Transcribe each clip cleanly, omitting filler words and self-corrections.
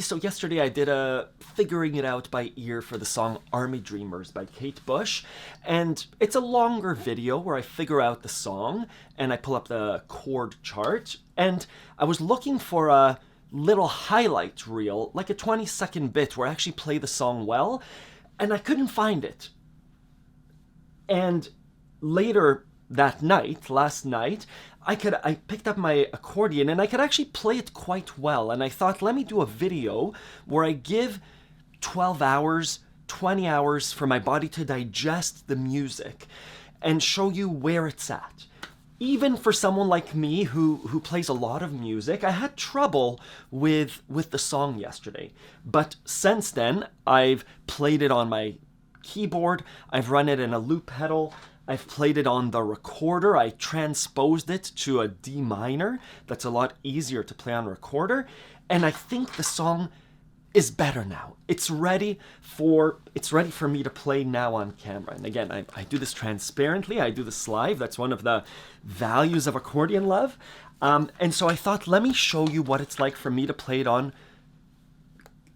so yesterday I did a figuring it out by ear for the song Army Dreamers by Kate Bush, and it's a longer video where I figure out the song and I pull up the chord chart, and I was looking for a little highlight reel, like a 20-second bit where I actually play the song well, and I couldn't find it. And later that night, last night, I picked up my accordion and I could actually play it quite well. And I thought, let me do a video where I give 12 hours, 20 hours for my body to digest the music and show you where it's at. Even for someone like me who plays a lot of music, I had trouble with the song yesterday. But since then, I've played it on my keyboard, I've run it in a loop pedal, I've played it on the recorder, I transposed it to a D minor. That's a lot easier to play on recorder, and I think the song is better now. It's ready for me to play now on camera. And again, I do this transparently, I do this live. That's one of the values of Accordion Love. And so I thought, let me show you what it's like for me to play it on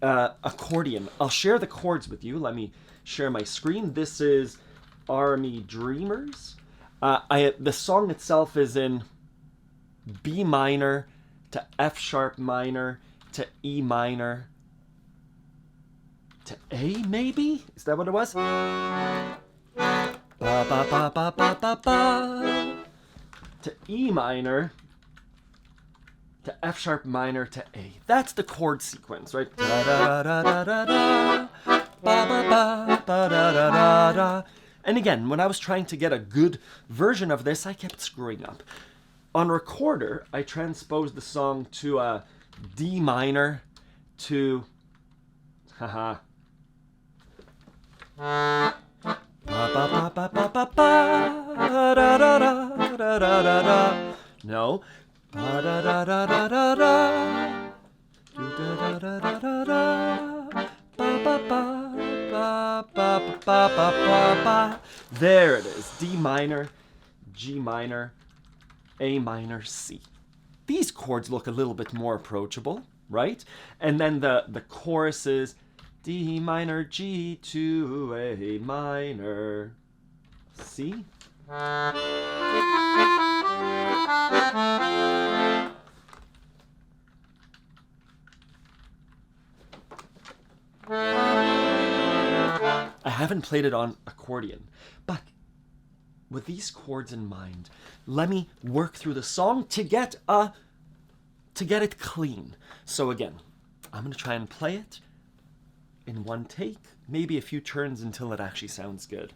accordion. I'll share the chords with you. Let me share my screen. This is Army Dreamers. The song itself is in B minor to F sharp minor to E minor to A, maybe? Is that what it was? Ba ba ba ba ba ba ba to E minor to F sharp minor to A. That's the chord sequence, right? Da da da da da da ba ba ba ba da da da da. And again, when I was trying to get a good version of this, I kept screwing up. On recorder, I transposed the song to a D minor to haha ba ba ba ba ba ba ba da da da da da da da. No. Ba da da da da da da. Da da da da da da. Ba ba ba ba ba ba ba ba ba. There it is. D minor, G minor, A minor, C. These chords look a little bit more approachable, right? And then the chorus is D minor, G to A minor, C. I haven't played it on accordion, but with these chords in mind, let me work through the song to get it clean. So again, I'm going to try and play it in one take, maybe a few turns until it actually sounds good.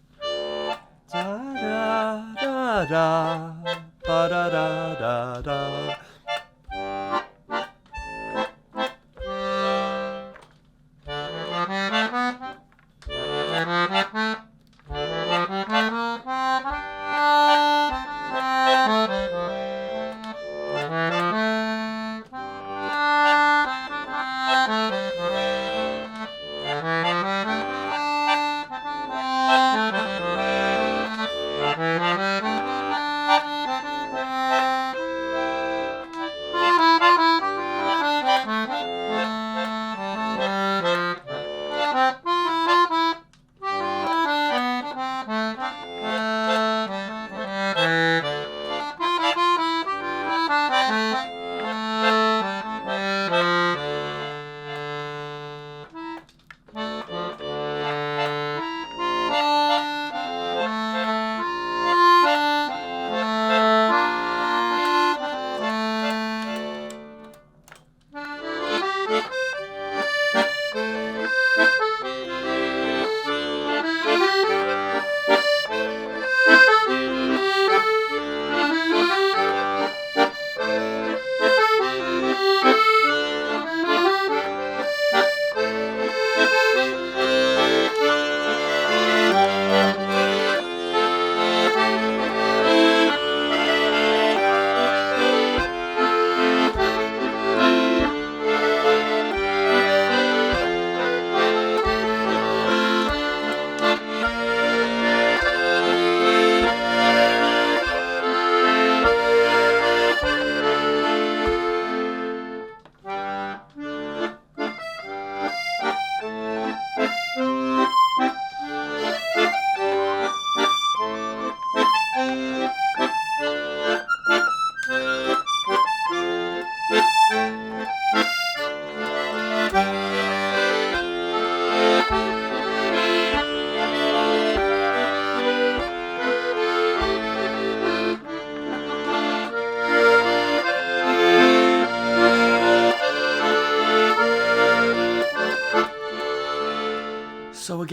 Da da da da ba da da da da.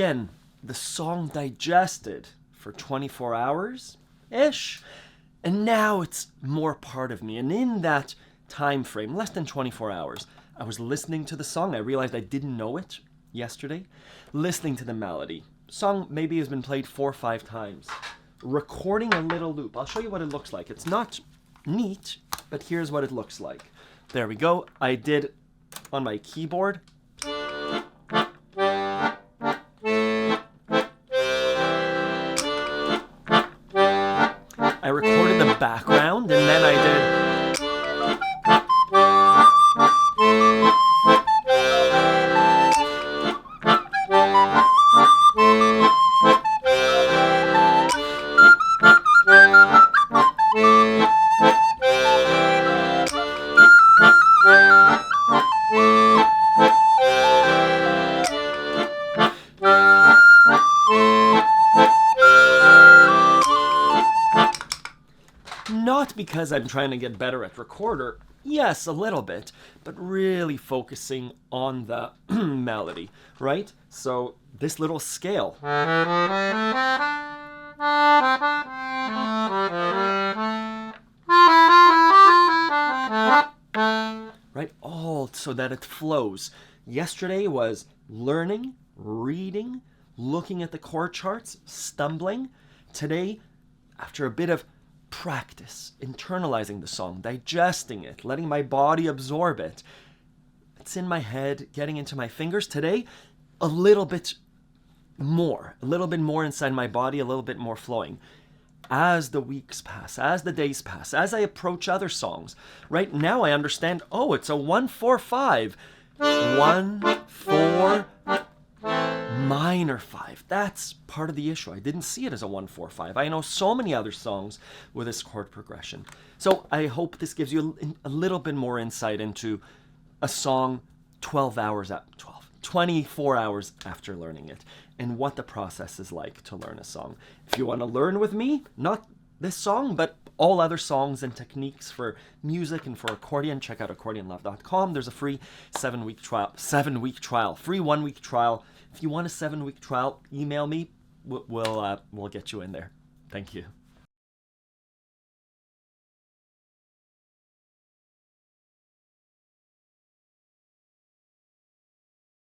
again, the song digested for 24 hours-ish, and now it's more part of me. And in that time frame, less than 24 hours, I was listening to the song. I realized I didn't know it yesterday. Listening to the melody. Song maybe has been played 4 or 5 times. Recording a little loop. I'll show you what it looks like. It's not neat, but here's what it looks like. There we go. I did on my keyboard. I recorded the background, and then I did. Not because I'm trying to get better at recorder, yes, a little bit, but really focusing on the melody, right? So this little scale. Right, all so that it flows. Yesterday was learning, reading, looking at the chord charts, stumbling. Today, after a bit of practice, internalizing the song, digesting it, letting my body absorb it. It's in my head, getting into my fingers. Today, a little bit more inside my body, a little bit more flowing. As the weeks pass, as the days pass, as I approach other songs, right now I understand, oh, it's a 1-4-5. 1-4 minor 5. That's part of the issue. I didn't see it as a 1-4-5. I know so many other songs with this chord progression. So I hope this gives you a little bit more insight into a song 24 hours after learning it, and what the process is like to learn a song. If you want to learn with me, not this song, but all other songs and techniques for music and for accordion, check out accordionlove.com. There's a free 7-week trial, free 1-week trial. If you want a 7-week trial, email me. We'll get you in there. Thank you.